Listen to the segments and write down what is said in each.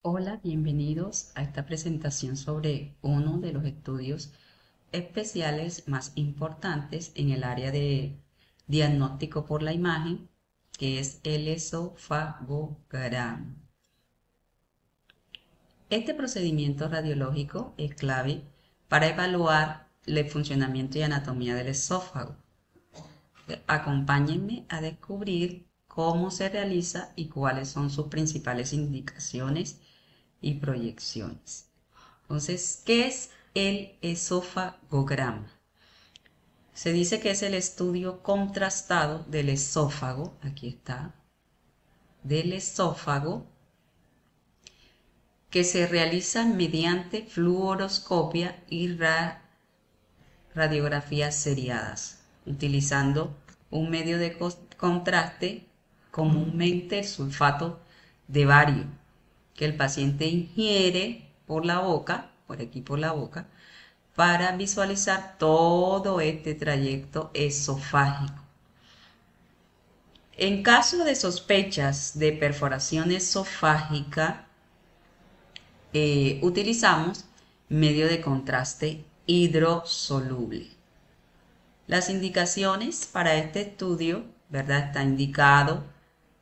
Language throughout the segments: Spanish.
Hola, bienvenidos a esta presentación sobre uno de los estudios especiales más importantes en el área de diagnóstico por la imagen, que es el esofagograma. Este procedimiento radiológico es clave para evaluar el funcionamiento y anatomía del esófago. Acompáñenme a descubrir cómo se realiza y cuáles son sus principales indicaciones y proyecciones. Entonces, ¿qué es el esofagograma? Se dice que es el estudio contrastado del esófago, aquí está, del esófago, que se realiza mediante fluoroscopia y radiografías seriadas, utilizando un medio de contraste, comúnmente el sulfato de bario, que el paciente ingiere por la boca, por aquí por la boca, para visualizar todo este trayecto esofágico. En caso de sospechas de perforación esofágica, utilizamos medio de contraste hidrosoluble. Las indicaciones para este estudio, ¿verdad? Está indicado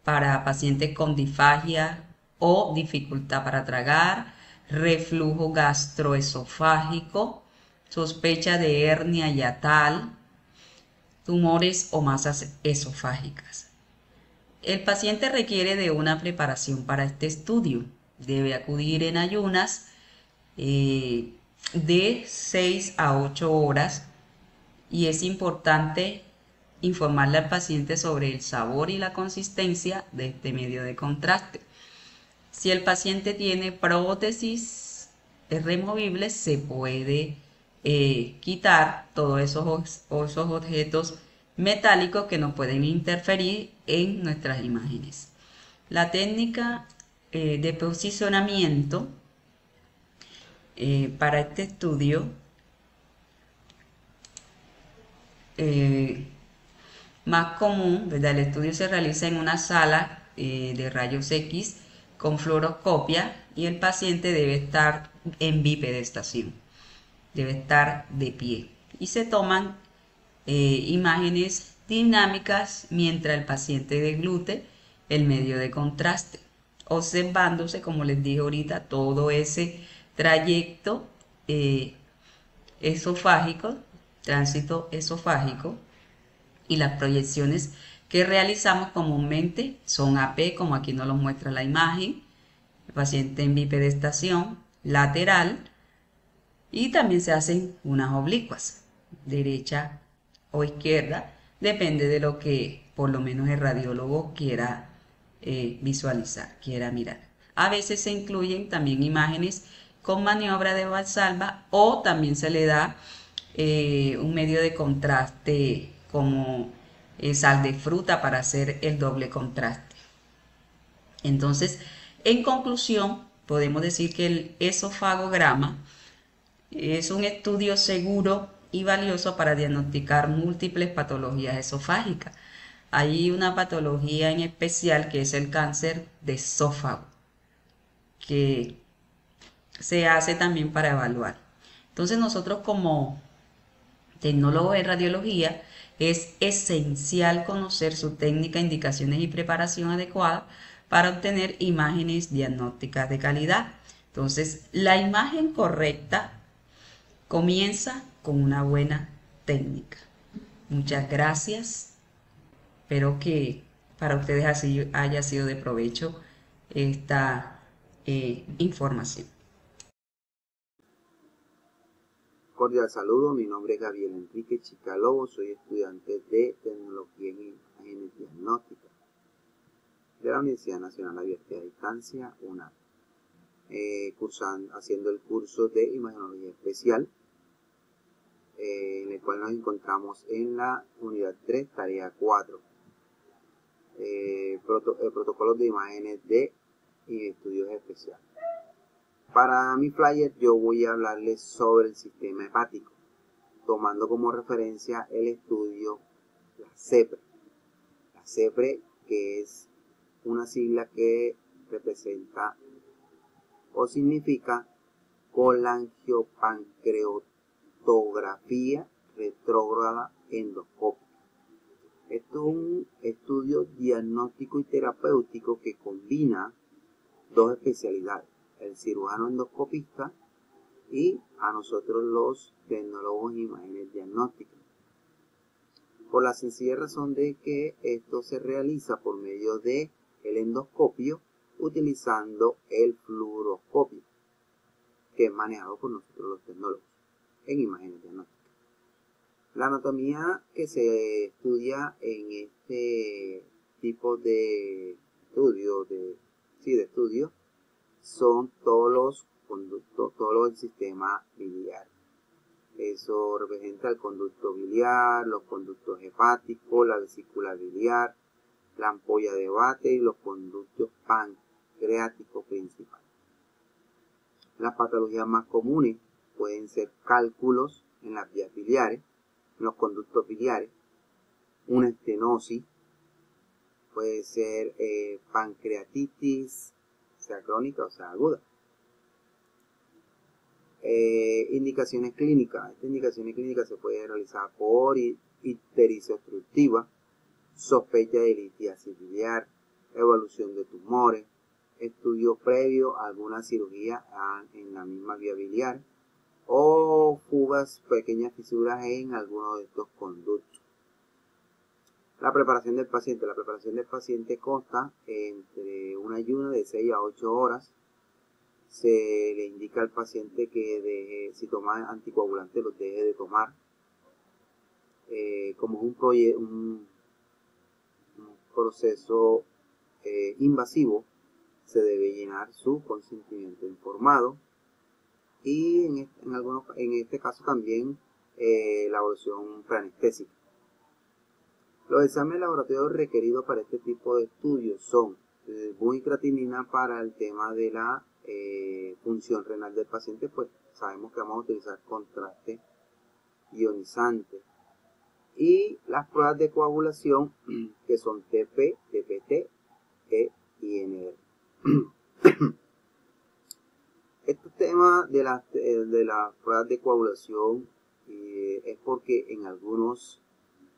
para pacientes con disfagia o dificultad para tragar, reflujo gastroesofágico, sospecha de hernia yatal, tumores o masas esofágicas. El paciente requiere de una preparación para este estudio. Debe acudir en ayunas de 6 a 8 horas y es importante informarle al paciente sobre el sabor y la consistencia de este medio de contraste. Si el paciente tiene prótesis removibles, se puede quitar todos esos objetos metálicos que no pueden interferir en nuestras imágenes. La técnica de posicionamiento para este estudio más común, ¿verdad? El estudio se realiza en una sala de rayos X con fluoroscopia y el paciente debe estar en bipedestación, debe estar de pie. Y se toman imágenes dinámicas mientras el paciente deglute el medio de contraste, observándose, como les dije ahorita, todo ese trayecto esofágico, tránsito esofágico, y las proyecciones que realizamos comúnmente son AP, como aquí nos lo muestra la imagen, el paciente en bipedestación, lateral, y también se hacen unas oblicuas, derecha o izquierda, depende de lo que por lo menos el radiólogo quiera visualizar, quiera mirar. A veces se incluyen también imágenes con maniobra de Valsalva o también se le da un medio de contraste como sal de fruta para hacer el doble contraste. Entonces, en conclusión, podemos decir que el esofagograma es un estudio seguro y valioso para diagnosticar múltiples patologías esofágicas. Hay una patología en especial que es el cáncer de esófago, que se hace también para evaluar. Entonces nosotros como tecnólogos en radiología es esencial conocer su técnica, indicaciones y preparación adecuada para obtener imágenes diagnósticas de calidad. Entonces, la imagen correcta comienza con una buena técnica. Muchas gracias. Espero que para ustedes así haya sido de provecho esta información. Cordial saludo, mi nombre es Gabriel Enrique Chicalobo, soy estudiante de Tecnología en Imágenes Diagnósticas de la Universidad Nacional Abierta a Distancia, UNAD, haciendo el curso de Imagenología Especial, en el cual nos encontramos en la unidad 3, tarea 4, protocolos de imágenes de estudios especiales. Para mi flyer yo voy a hablarles sobre el sistema hepático, tomando como referencia el estudio la CEPRE. La CEPRE, que es una sigla que representa o significa colangiopancreatografía retrógrada endoscópica. Esto es un estudio diagnóstico y terapéutico que combina dos especialidades, el cirujano endoscopista y a nosotros los tecnólogos en imágenes diagnósticas. Por la sencilla razón de que esto se realiza por medio de el endoscopio utilizando el fluoroscopio, que es manejado por nosotros los tecnólogos en imágenes diagnósticas. La anatomía que se estudia en este tipo de estudio, son todos los conductos, todo el sistema biliar. Eso representa el conducto biliar, los conductos hepáticos, la vesícula biliar, la ampolla de Vater y los conductos pancreáticos principales. Las patologías más comunes pueden ser cálculos en las vías biliares, en los conductos biliares, una estenosis, puede ser pancreatitis, sea crónica o sea aguda. Indicaciones clínicas. Estas indicaciones clínicas se pueden realizar por ictericia obstructiva, sospecha de litiasis biliar, evolución de tumores, estudio previo a alguna cirugía en la misma vía biliar o fugas, pequeñas fisuras en alguno de estos conductos. La preparación del paciente. La preparación del paciente consta entre un ayuno de 6 a 8 horas. Se le indica al paciente que si toma anticoagulantes los deje de tomar. Como es un proceso invasivo, se debe llenar su consentimiento informado y en este caso también la evaluación preanestésica. Los exámenes laboratorios requeridos para este tipo de estudios son buticreatinina para el tema de la función renal del paciente, pues sabemos que vamos a utilizar contraste ionizante, y las pruebas de coagulación que son TP, TPT e INR. Este tema de las pruebas de coagulación es porque en algunos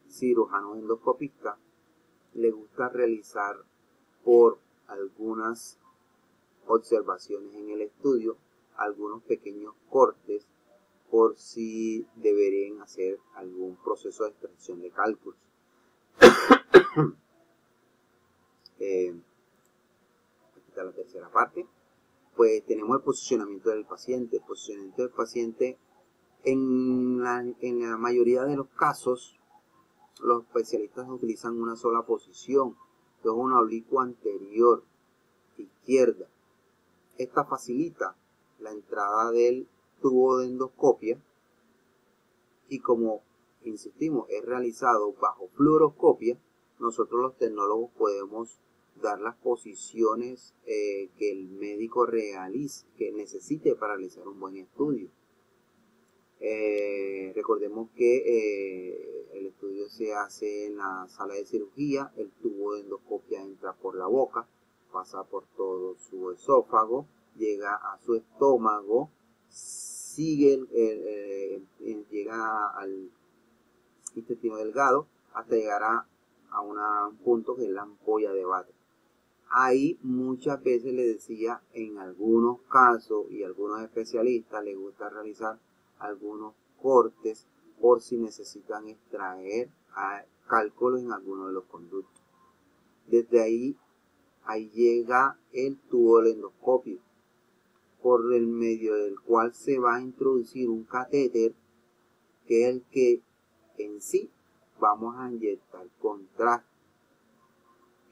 cirujanos endoscopistas les gusta realizar por algunas observaciones en el estudio algunos pequeños cortes por si deberían hacer algún proceso de extracción de cálculos. Esta es la tercera parte. Pues tenemos el posicionamiento del paciente. El posicionamiento del paciente en la mayoría de los casos los especialistas utilizan una sola posición, que es una oblicua anterior izquierda. Esta facilita la entrada del tubo de endoscopia y, como insistimos, es realizado bajo fluoroscopia, nosotros los tecnólogos podemos dar las posiciones que el médico que necesite para realizar un buen estudio. Recordemos que el estudio se hace en la sala de cirugía, el tubo de endoscopia entra por la boca, pasa por todo su esófago, llega a su estómago, llega al intestino delgado hasta llegar a un punto que es la ampolla de Vater. Ahí muchas veces le decía, en algunos casos y algunos especialistas les gusta realizar algunos cortes por si necesitan extraer cálculos en alguno de los conductos. Desde ahí llega el tubo del endoscopio, por el medio del cual se va a introducir un catéter, que es el que en sí vamos a inyectar contraste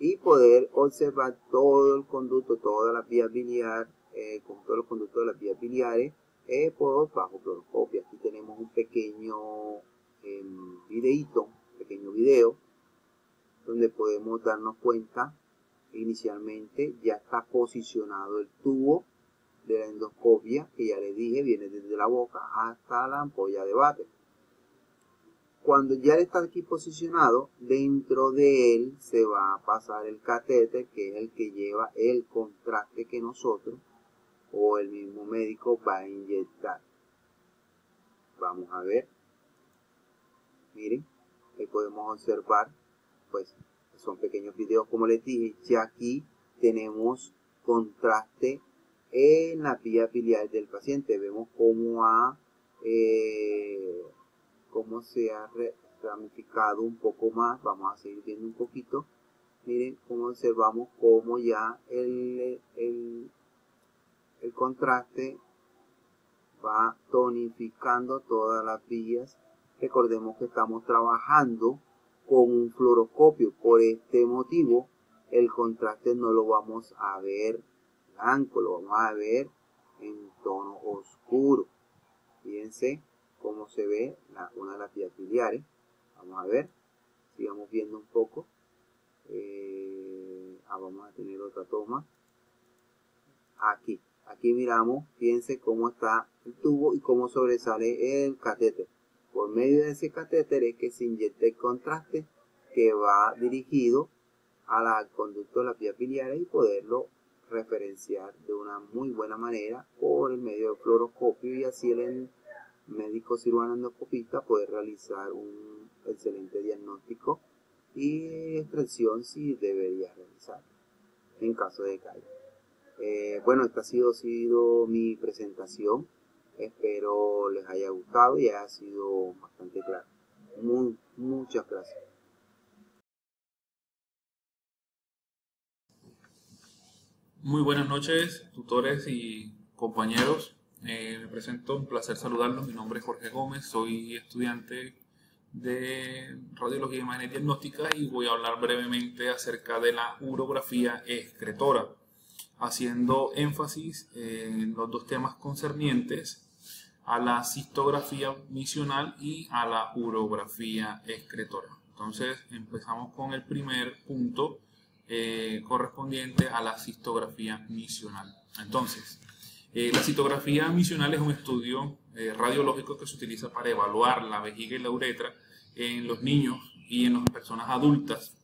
y poder observar todo el conducto, todas las vías biliares, con todos los conductos de las vías biliares por bajo fluoroscopia. Aquí tenemos un pequeño video donde podemos darnos cuenta. Inicialmente ya está posicionado el tubo de la endoscopia, que ya les dije viene desde la boca hasta la ampolla de Vater. Cuando ya está aquí posicionado, dentro de él se va a pasar el catéter, que es el que lleva el contraste que nosotros o el mismo médico va a inyectar. Vamos a ver. Miren, ahí podemos observar, pues son pequeños videos, como les dije. Ya aquí tenemos contraste en la vía biliar del paciente. Vemos cómo se ha ramificado un poco más. Vamos a seguir viendo un poquito. Miren cómo observamos cómo ya el contraste va tonificando todas las vías. Recordemos que estamos trabajando con un fluoroscopio. Por este motivo, el contraste no lo vamos a ver blanco, lo vamos a ver en tono oscuro. Fíjense cómo se ve una de las vías biliares. Vamos a ver, sigamos viendo un poco. Vamos a tener otra toma. Aquí miramos, fíjense cómo está el tubo y cómo sobresale el catéter. Por medio de ese catéter es que se inyecta el contraste que va dirigido al conducto de las vías biliares y poderlo referenciar de una muy buena manera por el medio del fluoroscopio, y así el médico cirujano endoscopista puede realizar un excelente diagnóstico y extracción si debería realizar en caso de caída. Bueno, esta ha sido mi presentación. Espero les haya gustado y haya sido bastante claro. Muchas gracias. Muy buenas noches, tutores y compañeros. Me presento, un placer saludarlos. Mi nombre es Jorge Gómez, soy estudiante de Radiología, Imagen y Diagnóstica, y voy a hablar brevemente acerca de la urografía excretora, haciendo énfasis en los dos temas concernientes a la cistografía misional y a la urografía excretora. Entonces empezamos con el primer punto correspondiente a la cistografía misional. Entonces, la citografía misional es un estudio radiológico que se utiliza para evaluar la vejiga y la uretra en los niños y en las personas adultas.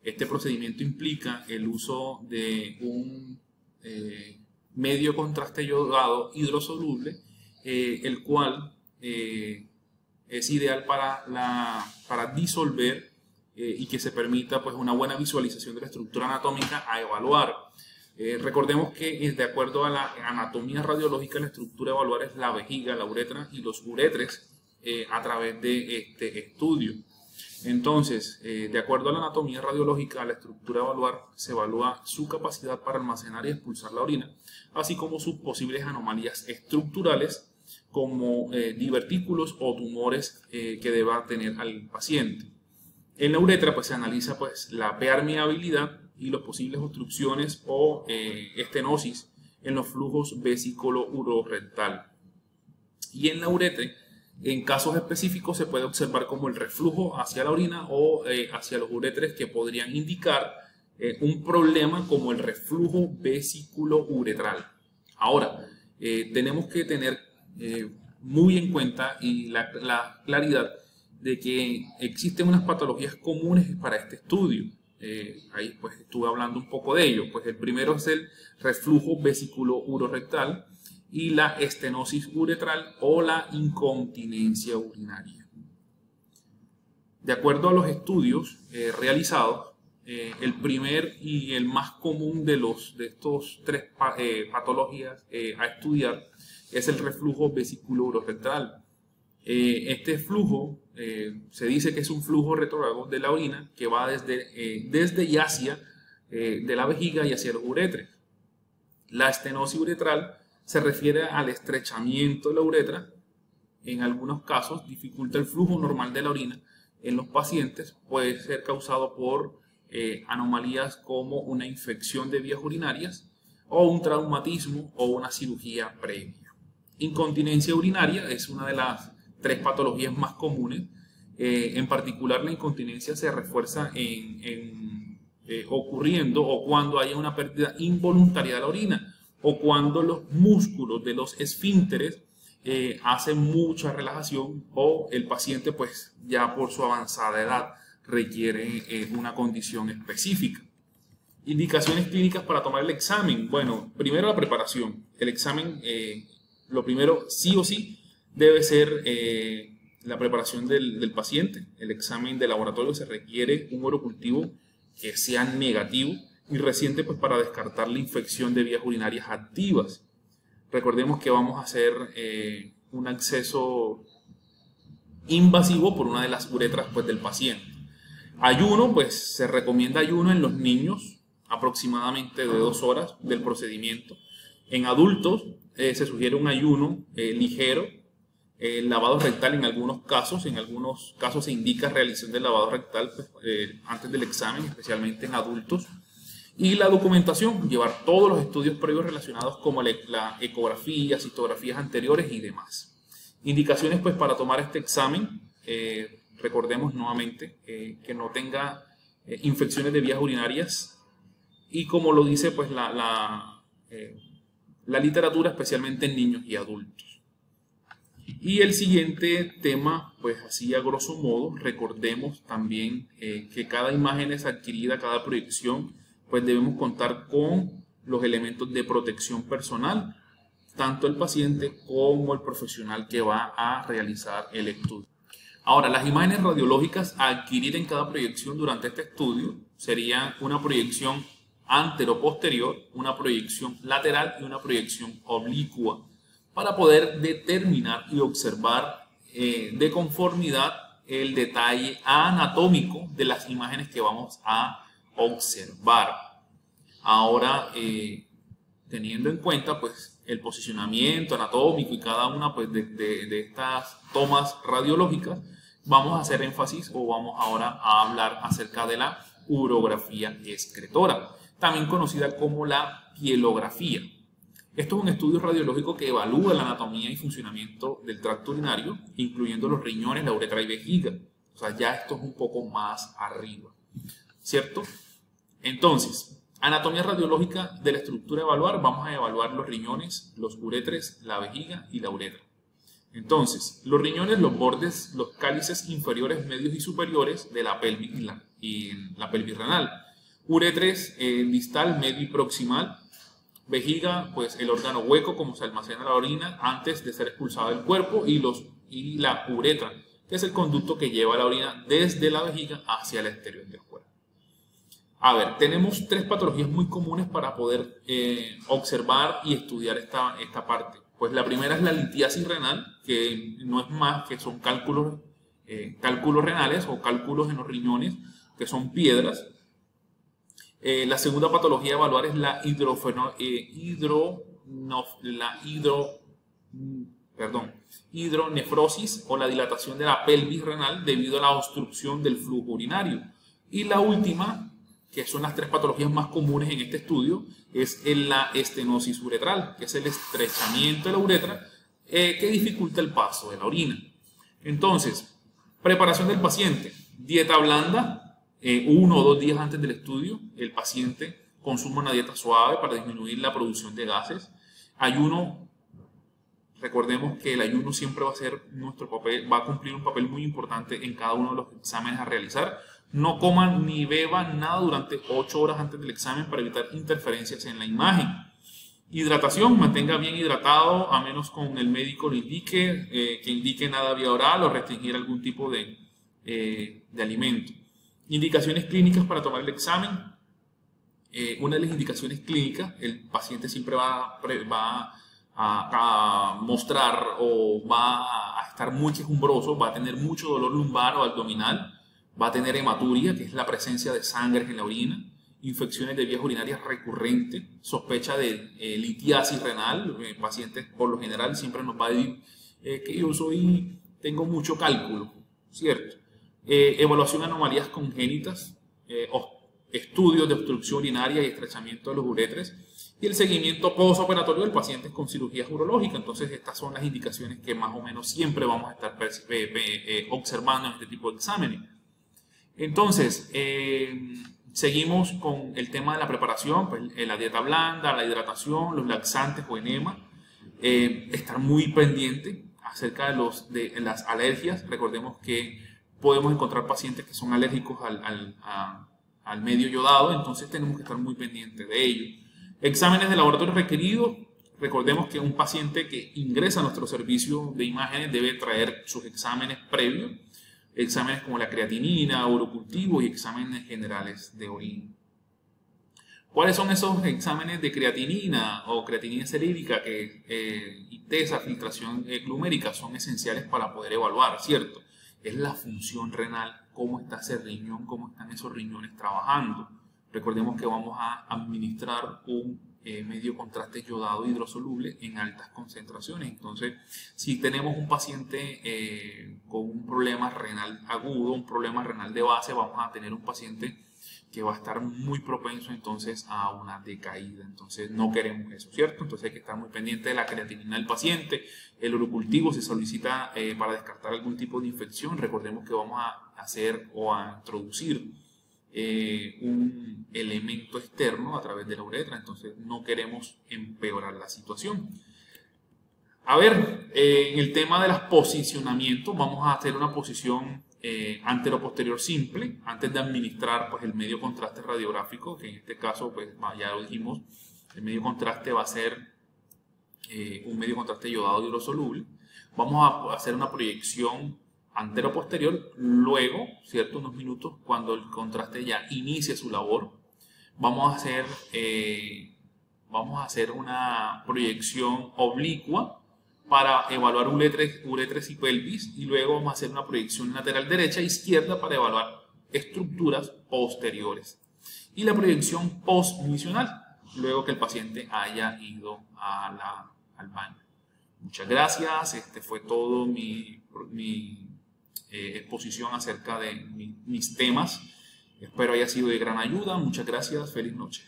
Este procedimiento implica el uso de un medio contraste iodado hidrosoluble, el cual es ideal para disolver y que se permita pues una buena visualización de la estructura anatómica a evaluar. Recordemos que de acuerdo a la anatomía radiológica, la estructura a evaluar es la vejiga, la uretra y los uretres a través de este estudio. Entonces, de acuerdo a la anatomía radiológica, la estructura a evaluar se evalúa su capacidad para almacenar y expulsar la orina, así como sus posibles anomalías estructurales como divertículos o tumores que deba tener al paciente. En la uretra pues, se analiza pues, la permeabilidad y las posibles obstrucciones o estenosis en los flujos vesículo-urorectal. Y en la uretra, en casos específicos, se puede observar como el reflujo hacia la orina o hacia los uretres, que podrían indicar un problema como el reflujo vesículo-uretral. Ahora, tenemos que tener muy en cuenta y la claridad de que existen unas patologías comunes para este estudio. Ahí pues estuve hablando un poco de ello. Pues el primero es el reflujo vesículo-urorectal y la estenosis uretral o la incontinencia urinaria. De acuerdo a los estudios realizados, el primer y el más común de estos tres patologías a estudiar es el reflujo vesículo-urorectal. Este flujo se dice que es un flujo retrógrado de la orina que va desde y hacia de la vejiga y hacia los uretres. La estenosis uretral se refiere al estrechamiento de la uretra. En algunos casos dificulta el flujo normal de la orina en los pacientes. Puede ser causado por anomalías como una infección de vías urinarias o un traumatismo o una cirugía previa. Incontinencia urinaria es una de las tres patologías más comunes. En particular, la incontinencia se refuerza ocurriendo o cuando haya una pérdida involuntaria de la orina o cuando los músculos de los esfínteres hacen mucha relajación o el paciente pues ya por su avanzada edad requiere una condición específica. Indicaciones clínicas para tomar el examen. Bueno, primero la preparación. El examen, lo primero, sí o sí, debe ser la preparación del paciente. El examen de laboratorio se requiere un urocultivo que sea negativo y reciente, pues, para descartar la infección de vías urinarias activas. Recordemos que vamos a hacer un acceso invasivo por una de las uretras, pues, del paciente. Ayuno, pues se recomienda ayuno en los niños aproximadamente de 2 horas del procedimiento. En adultos se sugiere un ayuno ligero, lavado rectal en algunos casos se indica realización del lavado rectal, pues, antes del examen, especialmente en adultos. Y la documentación, llevar todos los estudios previos relacionados como la ecografía, citografías anteriores y demás. Indicaciones, pues, para tomar este examen, recordemos nuevamente que no tenga infecciones de vías urinarias y, como lo dice, pues, la literatura, especialmente en niños y adultos. Y el siguiente tema, pues así a grosso modo, recordemos también que cada imagen es adquirida, cada proyección, pues debemos contar con los elementos de protección personal, tanto el paciente como el profesional que va a realizar el estudio. Ahora, las imágenes radiológicas a adquirir en cada proyección durante este estudio serían una proyección antero-posterior, una proyección lateral y una proyección oblicua, para poder determinar y observar de conformidad el detalle anatómico de las imágenes que vamos a observar. Ahora, teniendo en cuenta, pues, el posicionamiento anatómico y cada una, pues, de estas tomas radiológicas, vamos a hacer énfasis, o vamos ahora a hablar acerca de la urografía excretora, también conocida como la pielografía. Esto es un estudio radiológico que evalúa la anatomía y funcionamiento del tracto urinario, incluyendo los riñones, la uretra y vejiga. O sea, ya esto es un poco más arriba, ¿cierto? Entonces, anatomía radiológica de la estructura a evaluar, vamos a evaluar los riñones, los uretres, la vejiga y la uretra. Entonces, los riñones, los bordes, los cálices inferiores, medios y superiores de la pelvis y la pelvis renal. Uretres, distal, medio y proximal. Vejiga, pues el órgano hueco como se almacena la orina antes de ser expulsada del cuerpo, y la uretra, que es el conducto que lleva la orina desde la vejiga hacia el exterior del cuerpo. A ver, tenemos 3 patologías muy comunes para poder observar y estudiar esta parte. Pues la primera es la litiasis renal, que no es más que son cálculos renales o cálculos en los riñones, que son piedras. La segunda patología a evaluar es la hidronefrosis o la dilatación de la pelvis renal debido a la obstrucción del flujo urinario. Y la última, que son las 3 patologías más comunes en este estudio, es la estenosis uretral, que es el estrechamiento de la uretra que dificulta el paso de la orina. Entonces, preparación del paciente: dieta blanda. 1 o 2 días antes del estudio, el paciente consume una dieta suave para disminuir la producción de gases. Ayuno, recordemos que el ayuno siempre va a ser nuestro papel, va a cumplir un papel muy importante en cada uno de los exámenes a realizar. No coman ni beban nada durante 8 horas antes del examen para evitar interferencias en la imagen. Hidratación: mantenga bien hidratado, a menos con el médico lo indique, que indique nada vía oral o restringir algún tipo de alimento. Indicaciones clínicas para tomar el examen. Una de las indicaciones clínicas, el paciente siempre va a mostrar o va a estar muy quejumbroso, va a tener mucho dolor lumbar o abdominal, va a tener hematuria, que es la presencia de sangre en la orina, infecciones de vías urinarias recurrentes, sospecha de litiasis renal. Pacientes por lo general siempre nos va a decir que yo tengo mucho cálculo, ¿cierto? Evaluación de anomalías congénitas, estudios de obstrucción urinaria y estrechamiento de los uretres, y el seguimiento postoperatorio del paciente con cirugías urológicas. Entonces, estas son las indicaciones que más o menos siempre vamos a estar observando en este tipo de exámenes. Entonces, seguimos con el tema de la preparación, pues, la dieta blanda, la hidratación, los laxantes o enema. Estar muy pendiente acerca de las alergias. Recordemos que podemos encontrar pacientes que son alérgicos al medio yodado, entonces tenemos que estar muy pendientes de ello. Exámenes de laboratorio requeridos. Recordemos que un paciente que ingresa a nuestro servicio de imágenes debe traer sus exámenes previos, exámenes como la creatinina, urocultivo y exámenes generales de orina. ¿Cuáles son esos exámenes de creatinina o creatinina serídica y TESA, filtración glumérica? Son esenciales para poder evaluar, ¿cierto? Es la función renal, cómo está ese riñón, cómo están esos riñones trabajando. Recordemos que vamos a administrar un medio contraste yodado hidrosoluble en altas concentraciones. Entonces, si tenemos un paciente con un problema renal agudo, un problema renal de base, vamos a tener un paciente que va a estar muy propenso entonces a una decaída. Entonces no queremos eso, ¿cierto? Entonces hay que estar muy pendiente de la creatinina del paciente. El urocultivo se solicita para descartar algún tipo de infección. Recordemos que vamos a hacer o a introducir un elemento externo a través de la uretra, entonces no queremos empeorar la situación. A ver, en el tema de los posicionamientos, vamos a hacer una posición antero-posterior simple antes de administrar pues, el medio contraste radiográfico, que en este caso pues, ya lo dijimos, el medio contraste va a ser un medio contraste yodado hidrosoluble. Vamos a hacer una proyección antero-posterior, luego, ¿cierto? Unos minutos, cuando el contraste ya inicie su labor, vamos a hacer una proyección oblicua para evaluar uretres y pelvis, y luego vamos a hacer una proyección lateral derecha e izquierda para evaluar estructuras posteriores. Y la proyección postmisional, luego que el paciente haya ido al baño. Muchas gracias, este fue todo mi exposición acerca de mis temas. Espero haya sido de gran ayuda. Muchas gracias, feliz noche.